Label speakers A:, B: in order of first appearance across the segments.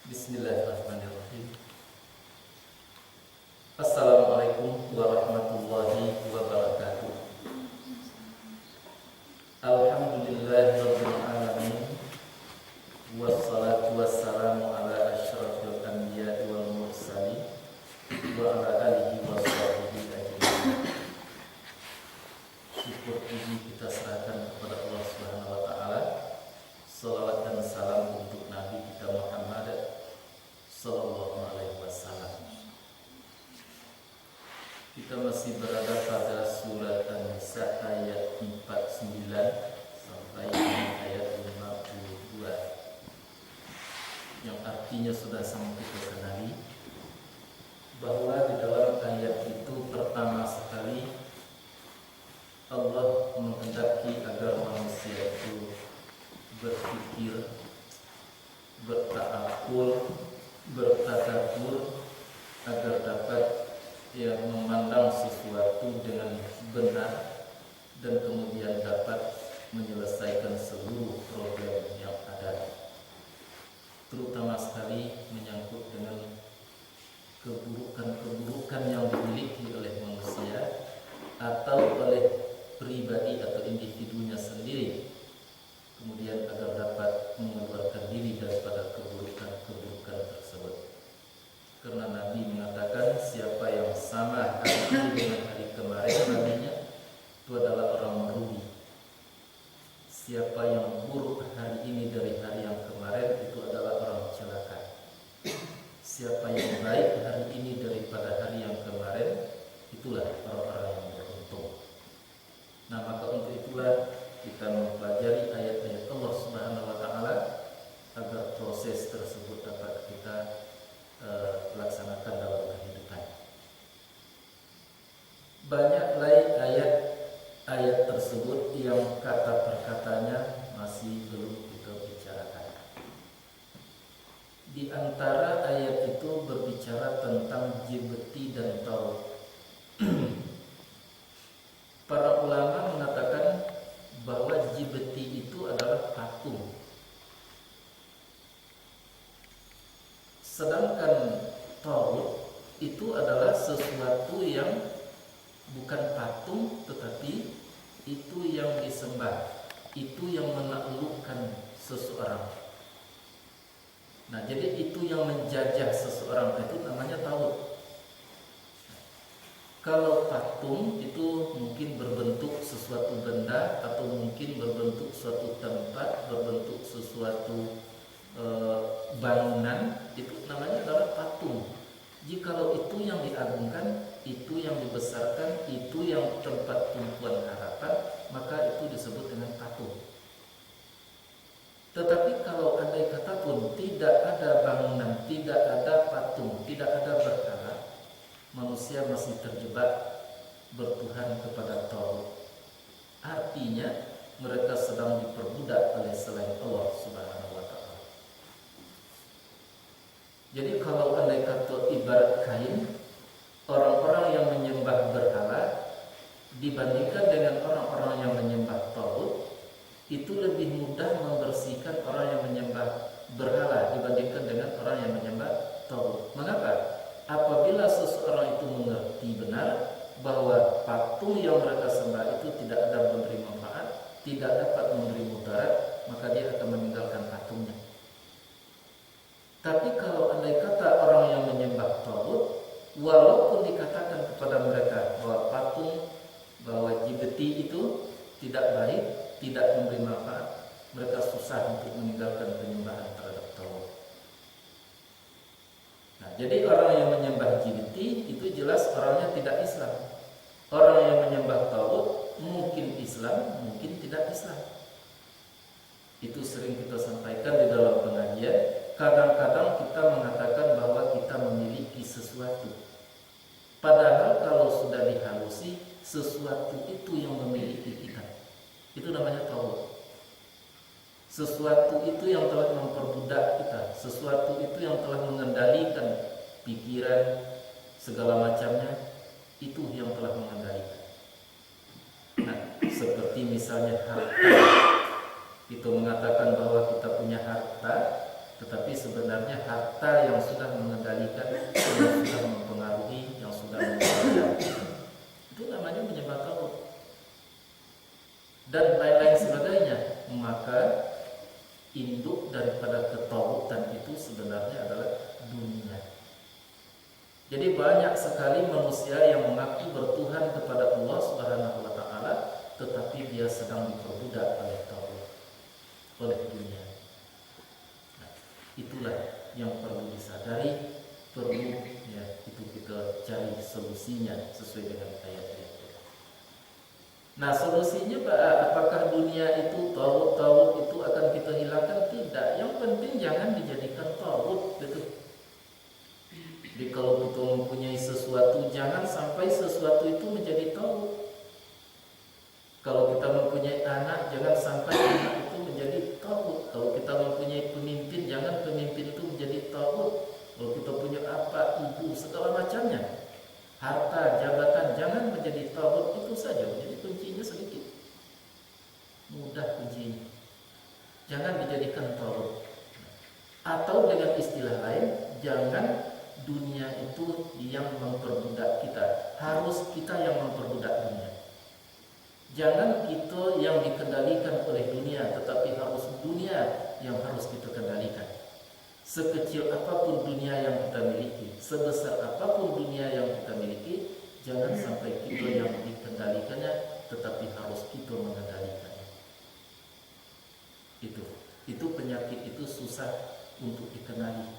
A: Bismillahirrahmanirrahim. Assalamualaikum warahmatullahi wabarakatuh. Alhamdulillahirabbil alamin. Wassalatu wassalamu ala asyrafil anbiya'i wal mursalin wa ala alihi washabihi ajmain. Syukur puji kita serahkan kepada Allah Subhanahu wa taala. Salawat dan salam untuk Nabi kita Muhammad sallallahu alaihi wasallam. Kita masih berada pada surat An-Nisa ayat 49 sampai ayat 52, yang artinya sudah sama kita kenali, bahwa di dalam ayat itu pertama sekali Allah menghendaki agar manusia itu berpikir, berta'akul, bertadabbur, agar dapat memandang sesuatu dengan benar dan kemudian dapat menyelesaikan seluruh problem yang ada, terutama sekali menyangkut dengan keburukan-keburukan yang dimiliki oleh manusia atau oleh pribadi atau individunya sendiri, kemudian agar dapat mengeluarkan diri daripada keburukan-keburukan tersebut. Karena Nabi mengatakan siapa yang sama hari ini dengan hari kemarin nantinya itu adalah orang merugi. Siapa yang buruk hari ini dari hari yang kemarin itu adalah orang celaka. Siapa yang baik hari ini daripada hari yang kemarin itulah orang-orang yang beruntung. Nah, maka untuk itulah kita mempelajari ayat-ayat Allah Subhanahu wa taala agar proses tersebut dapat kita laksanakan dalam kehidupan. Banyaklah ayat-ayat tersebut yang kata perkatanya masih belum kita bicarakan. Di antara ayat itu berbicara tentang jibti dan taut. Para ulama mengatakan bahwa jibti itu adalah patung, sedangkan taut itu adalah sesuatu yang bukan patung tetapi itu yang disembah, itu yang menaklukkan seseorang. Nah, jadi itu yang menjajah seseorang, itu namanya taut. Kalau patung itu mungkin berbentuk sesuatu benda atau mungkin berbentuk suatu tempat, berbentuk sesuatu bangunan, itu namanya adalah patung. Jikalau itu yang diagungkan, itu yang dibesarkan, itu yang tempat tumpuan harapan, maka itu disebut dengan patung. Tetapi kalau andai kata pun tidak ada bangunan, tidak ada patung, tidak ada berhala, manusia masih terjebak bertuhan kepada taut. Artinya mereka sedang diperbudak oleh selain Allah Subhanahu wa taala. Jadi kalau andai kata ibarat kain, orang-orang yang menyembah berhala dibandingkan dengan orang-orang yang menyembah taut, itu lebih mudah membersihkan orang yang menyembah berhala dibandingkan dengan orang yang menyembah taut. Mengapa? Apabila seseorang itu mengerti benar bahwa patung yang mereka sembah itu tidak ada memberi manfaat, tidak dapat memberi mudarat, maka dia akan meninggalkan patungnya. Tapi kalau andai kata orang yang menyembah taut, walaupun dikatakan kepada mereka bahwa patung, bahwa jibti itu tidak baik, tidak memberi manfaat, mereka susah untuk meninggalkan penyembahan terhadap taut. Nah, jadi orang yang menyembah jibti itu jelas orangnya tidak Islam. Orang yang menyembah taut mungkin Islam, mungkin tidak Islam. Itu sering kita sampaikan di dalam pengajian. Kadang-kadang kita mengatakan bahwa kita memiliki sesuatu, padahal kalau sudah dihalusi, sesuatu itu yang memiliki kita. Itu namanya taut. Sesuatu itu yang telah memperbudak kita, sesuatu itu yang telah mengendalikan pikiran, segala macamnya, itu yang telah mengendalikan. Nah, seperti misalnya harta. Itu mengatakan bahwa kita punya harta, tetapi sebenarnya sebenarnya harta yang sudah mengendalikan, yang sudah mempengaruhi, yang sudah menguasai. Itu namanya menyembah tagut dan lain-lain sebagainya. Maka induk daripada ketagutan itu sebenarnya adalah dunia. Jadi banyak sekali manusia yang mengaku bertuhan kepada Allah Subhanahu wa taala, tetapi dia sedang diperbudak oleh tagut, oleh dunia. Nah, itulah yang perlu disadari, perlu ya itu kita cari solusinya sesuai dengan ayat-ayat. Nah, solusinya apakah dunia itu tagut itu akan kita hilangkan? Tidak. Yang penting jangan dijadikan tagut, gitu. Jadi kalau kita mempunyai sesuatu, jangan sampai sesuatu itu menjadi tagut. Kalau kita mempunyai anak, jangan sampai anak itu menjadi tagut. Kalau kita mempunyai pemimpin, jangan pemimpin itu menjadi tagut. Kalau kita punya apa, ibu, segala macamnya, harta, jabatan, jangan menjadi tagut. Itu saja. Jadi kuncinya sedikit, mudah kuncinya. Jangan dijadikan tagut. Atau dengan istilah lain, jangan dunia itu yang memperbudak kita. Harus kita yang memperbudak dunia. Jangan kita yang dikendalikan oleh dunia, tetapi harus dunia yang harus kita kendalikan. Sekecil apapun dunia yang kita miliki, sebesar apapun dunia yang kita miliki, jangan sampai kita yang dikendalikannya, tetapi harus kita mengendalikannya. Itu penyakit itu susah untuk dikenali.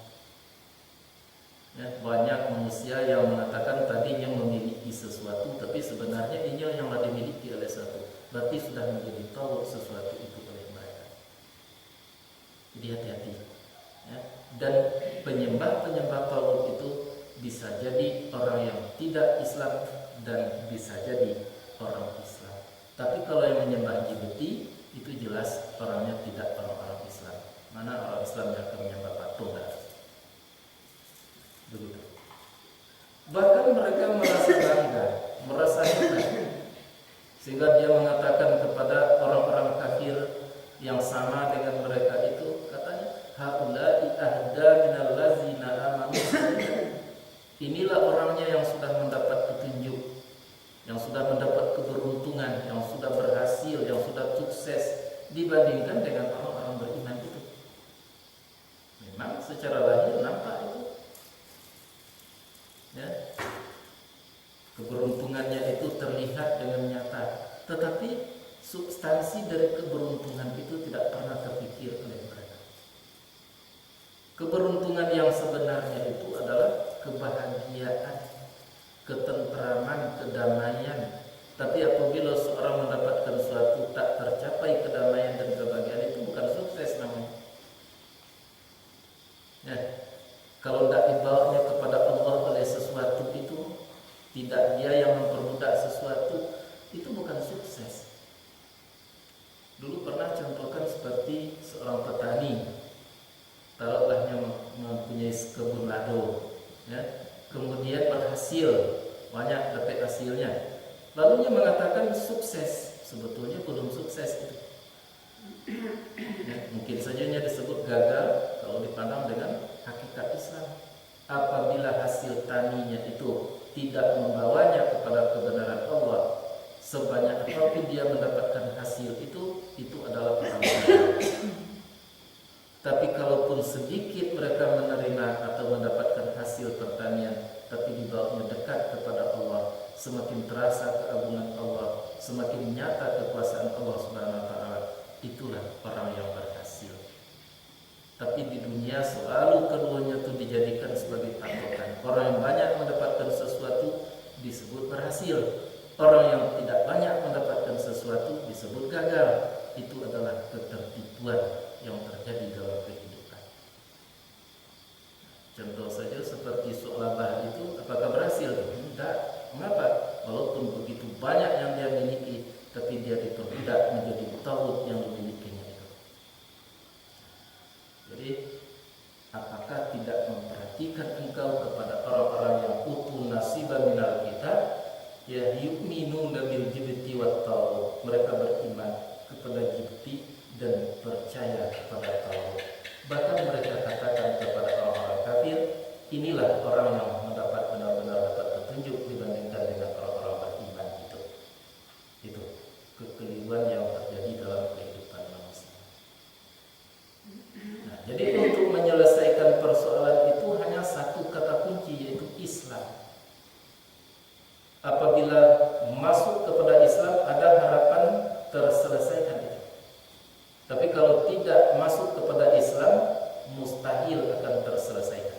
A: Ya, banyak manusia yang mengatakan tadinya memiliki sesuatu, tapi sebenarnya ini yang dimiliki oleh satu. Berarti sudah menjadi tahu sesuatu itu oleh mereka. Jadi hati-hati. Ya. Dan penyembah tagut itu bisa jadi orang yang tidak Islam dan bisa jadi orang Islam. Tapi kalau yang menyembah jibeti itu jelas orangnya tidak orang Islam. Mana orang Islam yang akan menyembah patung? Begitu. Bahkan mereka merasa bangga, merasa hebat, sehingga dia mengatakan kepada orang-orang kafir yang sama dengan mereka itu, katanya, haula'i ahda minal ladzina amanu. Inilah orangnya yang sudah mendapat petunjuk, yang sudah mendapat keberuntungan, yang sudah berhasil, yang sudah sukses dibandingkan dengan orang-orang beriman itu. Memang secara lahir nampak itu. Ya. Keberuntungannya itu terlihat dengan nyata, tetapi substansi dari keberuntungan itu tidak pernah terpikir oleh mereka. Keberuntungan yang sebenarnya itu adalah kebahagiaan, ketentraman, kedamaian. Tapi apabila seorang mendapatkan sesuatu tak tercapai kedamaian dan kebahagiaan, itu bukan sukses namanya. Ya. Kalau tidak dibawanya kepada Allah oleh sesuatu itu, tidak dia yang memperbudak sesuatu, itu bukan sukses. Dulu pernah contohkan seperti seorang petani, taruhlah yang mempunyai kebun lado, ya, kemudian berhasil, banyak dapat hasilnya, lalu dia mengatakan sukses, sebetulnya belum sukses itu. Ya, mungkin saja disebut gagal kalau dipandang dengan hakikat Islam. Apabila hasil taninya itu tidak membawanya kepada kebenaran Allah, sebanyak apapun dia mendapatkan hasil itu adalah orang gagal. Tapi kalaupun sedikit mereka menerima atau mendapatkan hasil pertanian, tapi dibawanya dekat kepada Allah, semakin terasa keagungan Allah, semakin nyata kekuasaan Allah Subhanahu wa taala, itulah orang yang berhasil. Tapi di dunia selalu keduanya itu dijadikan sebagai patokan. Orang yang banyak mendapatkan sesuatu disebut berhasil. Orang yang tidak banyak mendapatkan sesuatu disebut gagal. Itu adalah ketertipuan yang terjadi dalam kehidupan. Contoh saja seperti Su'labah itu, apakah berhasil? Tidak. Mengapa? Walaupun begitu banyak yang dia miliki, tapi dia diperbudak menjadi tagut yang dimilikinya itu. Jadi, apakah tidak memperhatikan engkau kepada orang-orang yang utul nasiban minal kitab, ya yu'minuna bil jibti wat taghut. Mereka beriman kepada jibti dan percaya kepada taghut. Bahkan mereka katakan kepada inilah orang yang mendapat benar-benar dapat petunjuk dibandingkan dengan orang-orang beriman itu. Itu kekeliruan yang terjadi dalam kehidupan manusia. Nah, jadi untuk menyelesaikan persoalan itu hanya satu kata kunci, yaitu Islam. Apabila masuk kepada Islam, ada harapan terselesaikan itu. Tapi kalau tidak masuk kepada Islam, mustahil akan terselesaikan.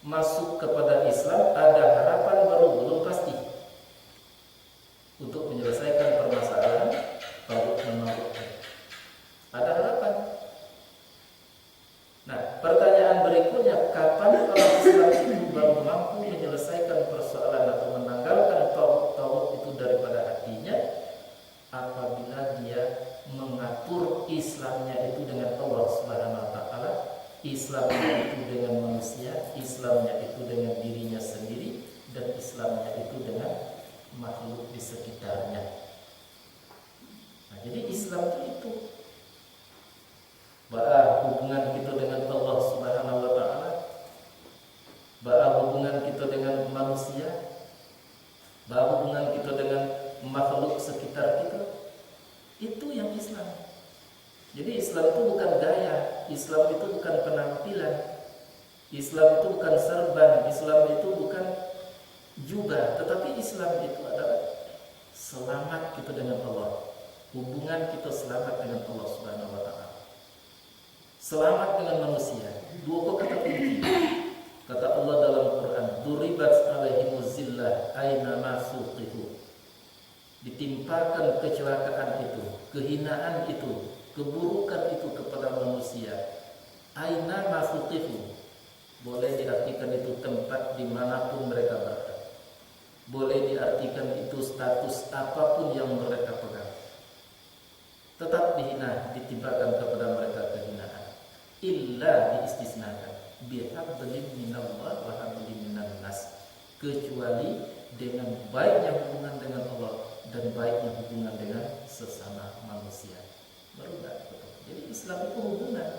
A: Masuk kepada Islam ada harapan baru, belum pasti untuk menyelesaikan permasalahan baru menurutnya. Ada harapan. Nah, pertanyaan berikutnya, kapan orang Islam itu baru mampu menyelesaikan persoalan atau menanggalkan tauhid itu daripada hatinya? Apabila dia mengatur Islamnya itu dengan Allah Subhanahu wa taala, Islamnya itu dengan manusia, Islamnya itu dengan dirinya sendiri, dan Islamnya itu dengan makhluk di sekitarnya. Nah, jadi Islam itu hubungan kita dengan Allah Subhanahu wa taala, hubungan kita dengan manusia, hubungan kita dengan makhluk sekitar kita. Itu yang Islam. Jadi Islam itu bukan gaya, Islam itu bukan penampilan, Islam itu bukan serban, Islam itu bukan jubah, tetapi Islam itu adalah selamat kita dengan Allah, hubungan kita selamat dengan Allah Subhanahu wa taala, selamat dengan manusia. Dua kata kunci. Kata Allah dalam Quran, "Duribat alaihimuz zillah aina ma suqifu." Ditimpakan kecelakaan itu, kehinaan itu, keburukan itu kepada manusia. Aina ma suqifu. Boleh diartikan itu tempat dimanapun mereka berada. Boleh diartikan itu status apapun yang mereka pegang. Tetap dihina, ditimpakan kepada mereka kehinaan. Illa diistisnakan. Bihablin minallah wa hablin minan nas. Kecuali dengan baiknya hubungan dengan Allah dan baiknya hubungan dengan sesama manusia. Berubah. Jadi Islam itu hubungan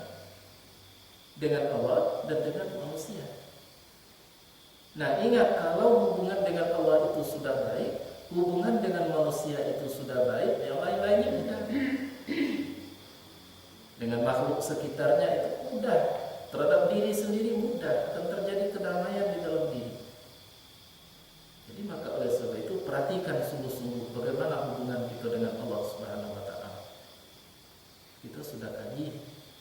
A: dengan Allah dan dengan manusia. Nah, ingat, kalau hubungan dengan Allah itu sudah baik, hubungan dengan manusia itu sudah baik, yang lain-lainnya mudah. Dengan makhluk sekitarnya itu mudah, terhadap diri sendiri mudah, akan terjadi kedamaian di dalam diri. Jadi maka oleh sebab itu perhatikan sungguh-sungguh bagaimana hubungan kita dengan Allah Subhanahu wa taala. Kita sudah kaji,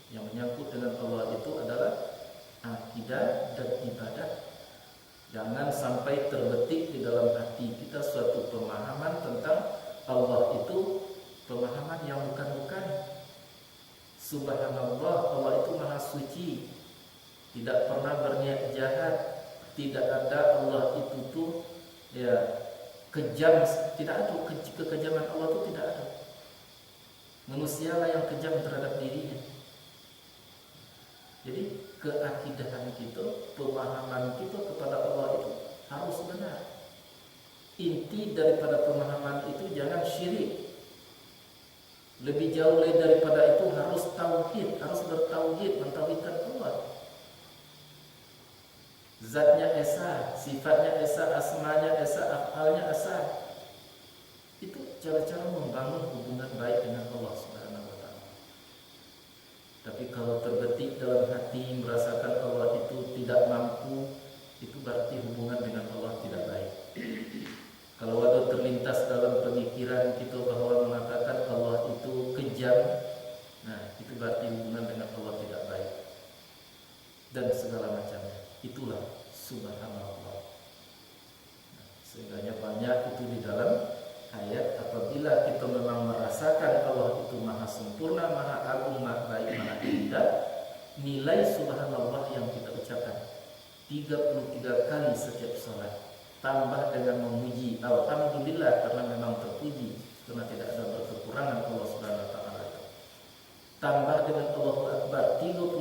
A: yang menyangkut dengan Allah itu adalah akidah dan ibadah. Jangan sampai terbetik di dalam hati kita suatu pemahaman tentang Allah itu pemahaman yang bukan-bukan. Subhanallah, Allah itu maha suci, tidak pernah berniat jahat, tidak ada Allah itu tuh kejam, tidak ada kekejaman Allah itu tidak ada. Manusialah yang kejam terhadap dirinya. Jadi keakidahan kita, pemahaman kita kepada Allah itu harus benar. Inti daripada pemahaman itu jangan syirik. Lebih jauh daripada itu harus tauhid, harus bertauhid, mentauhidkan Allah. Zatnya esa, sifatnya esa, asmanya esa, afalnya esa. Itu cara-cara membangun hubungan baik dengan Allah Subhanahu wa taala. Tapi kalau terbetik dalam hati merasakan Allah itu tidak mampu, itu berarti hubungan dengan Allah tidak baik. Kalau ada terlintas dalam pemikiran kita bahwa mengatakan Allah itu kejam, nah itu berarti hubungan dengan Allah tidak baik. Dan segala macamnya. Itulah subhanallah. Nah, sehingga banyak itu di dalam ayat, apabila kita memang merasakan Allah itu maha sempurna, maha agung, maha baik, maha indah, nilai subhanallah yang kita ucapkan 33 kali setiap salat, tambah dengan memuji alhamdulillah karena memang terpuji, karena tidak ada berkekurangan Allah Subhanahu wa taala. Tambah dengan Allahu Akbar 33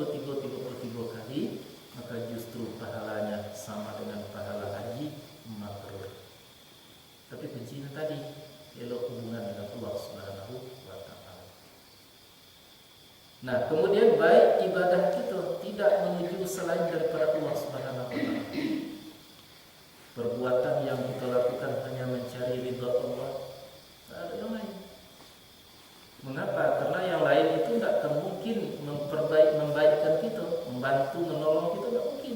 A: kali, maka justru pahalanya sama dengan pahala haji mabrur. Tapi kuncinya tadi, elok hubungan dengan Allah Subhanahu wa taala. Nah, kemudian baik ibadah kita tidak menuju selain daripada Allah Subhanahu wa taala. Perbuatan yang kita lakukan hanya mencari ridha Allah, tak ada yang lain. Mengapa? Karena yang lain itu tidak akan mungkin membaikkan kita, membantu, menolong kita, tidak mungkin.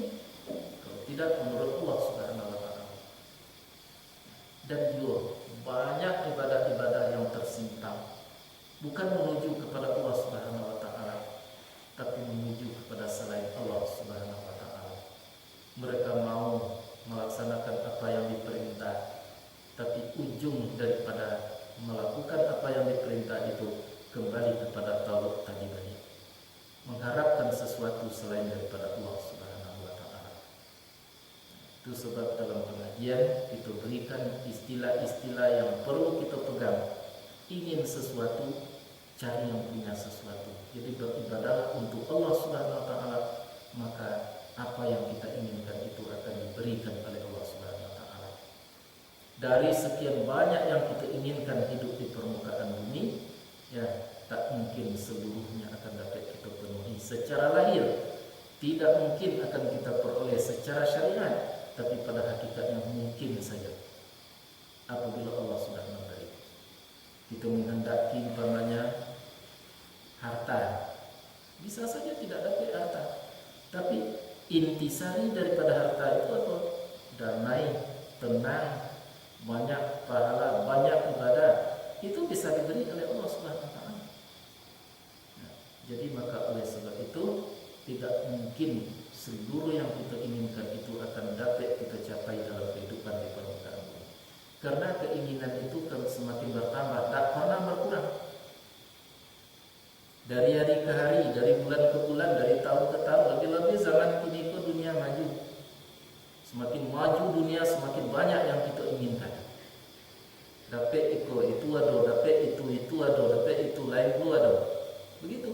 A: Kalau tidak menurut Allah Subhanahu wa taala. Dan juga banyak ibadah-ibadah yang tersimpan, bukan menuju kepada Allah Subhanahu wa taala, tapi menuju kepada selain Allah Subhanahu wa taala. Mereka mau melaksanakan apa yang diperintah, tapi ujung daripada melakukan apa yang diperintah itu kembali kepada tauluk tadi, mengharapkan sesuatu selain daripada Allah Subhanahu wa taala. Itu sebab dalam pengajian kita berikan istilah-istilah yang perlu kita pegang. Ingin sesuatu, cari yang punya sesuatu. Jadi beribadah untuk Allah Subhanahu wa taala, maka apa yang kita inginkan itu akan diberikan oleh Allah Subhanahu wa taala. Dari sekian banyak yang kita inginkan hidup di permukaan bumi, ya, tak mungkin seluruhnya akan dapat kita penuhi secara lahir. Tidak mungkin akan kita peroleh secara syariat, tapi pada hakikatnya mungkin saja apabila Allah sudah memberi. Kita menghendaki umpamanya harta, bisa saja tidak dapat harta, tapi intisari daripada harta itu apa? Damai, tenang, banyak pahala, banyak ibadah, itu bisa diberi oleh Allah Subhanahu wa taala. Nah, jadi maka oleh sebab itu tidak mungkin seluruh yang kita inginkan itu akan dapat kita capai dalam kehidupan di permukaan bumi. Karena keinginan itu kan semakin bertambah, tak pernah berkurang. Dari hari ke hari, dari bulan ke bulan, dari tahun ke tahun, lebih-lebih zaman kini ke dunia maju. Semakin maju dunia, semakin banyak yang kita inginkan. Dapat itu ada, dapat itu ada, dapat itu lain pula ada. Begitu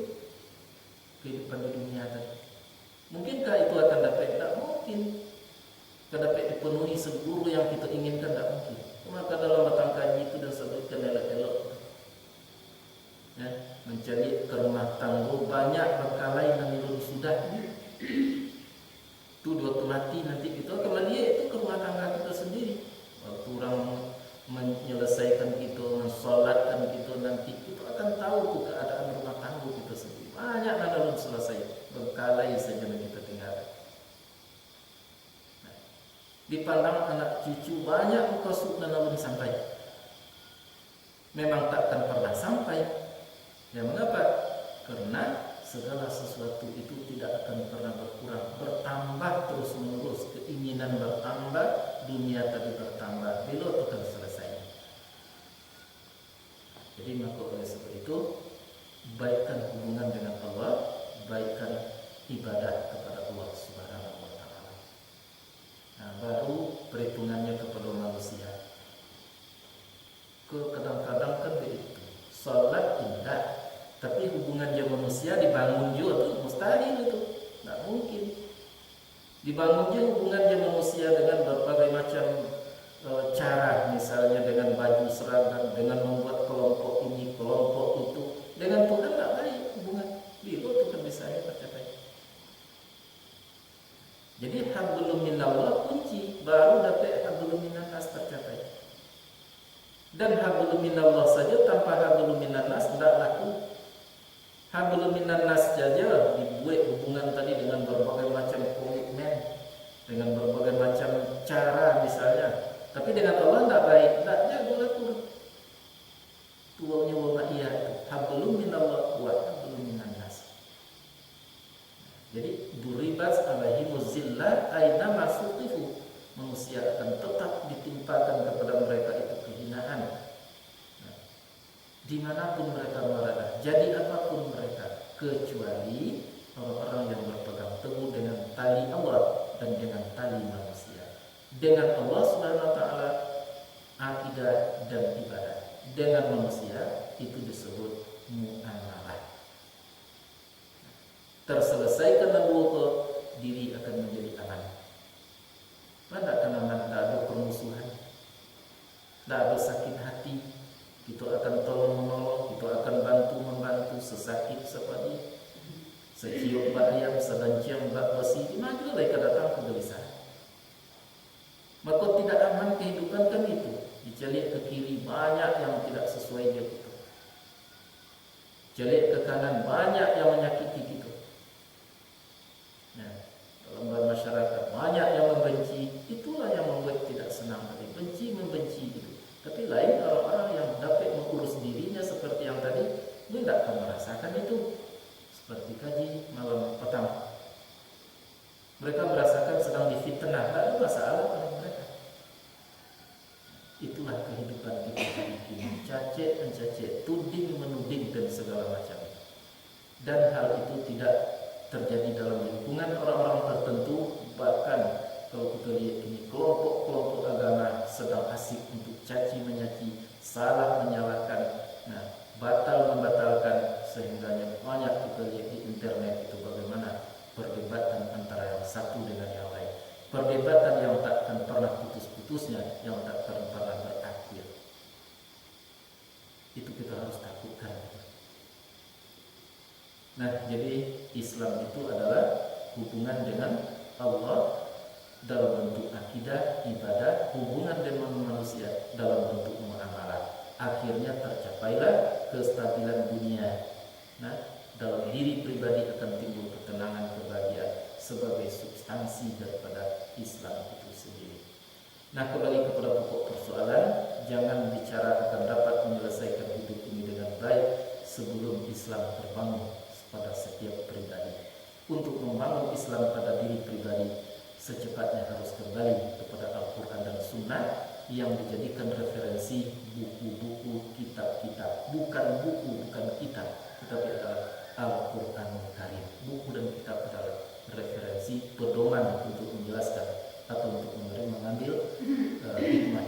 A: kehidupan di dunia tadi. Mungkinkah itu akan dapat? Tak mungkin. Akan dapat dipenuhi seluruh yang kita inginkan, tak mungkin. Maka dalam batang kaji itu dah sebutkan elok-elok, ya, mencari ke rumah tangga banyak berkalai namilun sudah itu dua mati nanti kita kembali itu ke rumah tangga kita sendiri. Waktu orang menyelesaikan kita, mensolatkan kita, nanti kita akan tahu tuh keadaan rumah tangga kita sendiri. Banyak yang belum selesai, berkalai saja yang kita tinggal. Nah, dipandang anak cucu banyak muka dan belum sampai. Memang takkan pernah sampai. Ya, mengapa? Karena segala sesuatu itu tidak akan pernah berkurang, bertambah terus menerus. Keinginan bertambah, dunia tadi bertambah, bila itu akan selesai. Jadi maka oleh sebab itu, baikkan hubungan dengan Allah, baikkan ibadah kepada Allah Subhanahu wa taala. Nah, baru perhitungannya kepada manusia. Kadang-kadang kan begitu. Salat indah, tapi hubungan dia manusia dibangun juga tuh mustahil itu, tak mungkin. Dibangun dia hubungan dia manusia dengan berbagai macam cara, misalnya dengan baju seragam, dengan membuat kelompok ini, kelompok itu. Dengan Tuhan tak baik hubungan. Bila Tuhan bisa tercapai. Jadi hablum minallah kunci, baru dapat hablum minannas tercapai. Dan hablum minallah saja tanpa hablum minannas tidak laku. Hablum minannas saja dibuat hubungan tadi dengan berbagai macam komitmen, dengan berbagai macam cara misalnya. Tapi dengan Allah tidak baik, tidak jago laku. Tuanya wa iya itu hablum minallah wa hablum minannas. Jadi duribat alaihimuz zillah aina masuqifu. Manusia akan tetap ditimpakan kepada mereka itu kehinaan. Dimanapun mereka berada, jadi apapun mereka, kecuali orang-orang yang berpegang teguh dengan tali Allah dan dengan tali manusia. Dengan Allah Subhanahu wa taala akidah dan ibadah. Dengan manusia itu disebut muamalah. Terselesaikan dua, diri akan menjadi aman. Mana akan aman? Tidak ada permusuhan, tidak ada sakit hati. Kita akan tolong menolong, kita akan bantu membantu sesakit sepadi. Seciok bayam, sedanciang bak besi, di mana juga mereka datang kegelisahan. Maka tidak aman kehidupan kan itu. Dicalik ke kiri banyak yang tidak sesuai dia itu. Calik ke kanan banyak yang menyakiti kita. Nah, dalam masyarakat banyak yang membenci, itulah yang membuat tidak senang hati. Benci membenci itu. Tapi lain orang-orang yang dapat mengurus dirinya seperti yang tadi, dia tidak akan merasakan itu. Seperti kaji malam petang, mereka merasakan sedang difitnah, tidak ada masalah pada mereka. Itulah kehidupan kita hari ini, mencacik, tuding menuding dan segala macam. Dan hal itu tidak terjadi dalam lingkungan orang-orang tertentu. Bahkan kalau kita lihat ini kelompok-kelompok agama sedang asik untuk caci menyaki, salah menyalahkan, nah batal membatalkan, sehingga banyak kita lihat di internet itu bagaimana perdebatan antara yang satu dengan yang lain, perdebatan yang tak akan pernah putus-putusnya, yang tak akan pernah berakhir. Itu kita harus takutkan. Nah, jadi Islam itu adalah hubungan dengan Allah dalam bentuk akidah, ibadah, hubungan dengan manusia dalam bentuk muamalah. Akhirnya tercapailah kestabilan dunia. Nah, dalam diri pribadi akan timbul ketenangan, kebahagiaan sebagai substansi daripada Islam itu sendiri. Nah, kembali kepada pokok persoalan, jangan bicara akan dapat menyelesaikan hidup ini dengan baik sebelum Islam terbangun pada setiap pribadi. Untuk membangun Islam pada diri pribadi, secepatnya harus kembali kepada Al-Quran dan Sunnah yang dijadikan referensi, buku-buku, kitab-kitab, bukan buku, bukan kitab, tetapi adalah Al-Quran Karim. Buku dan kitab adalah referensi, pedoman untuk menjelaskan atau untuk mengambil hikmah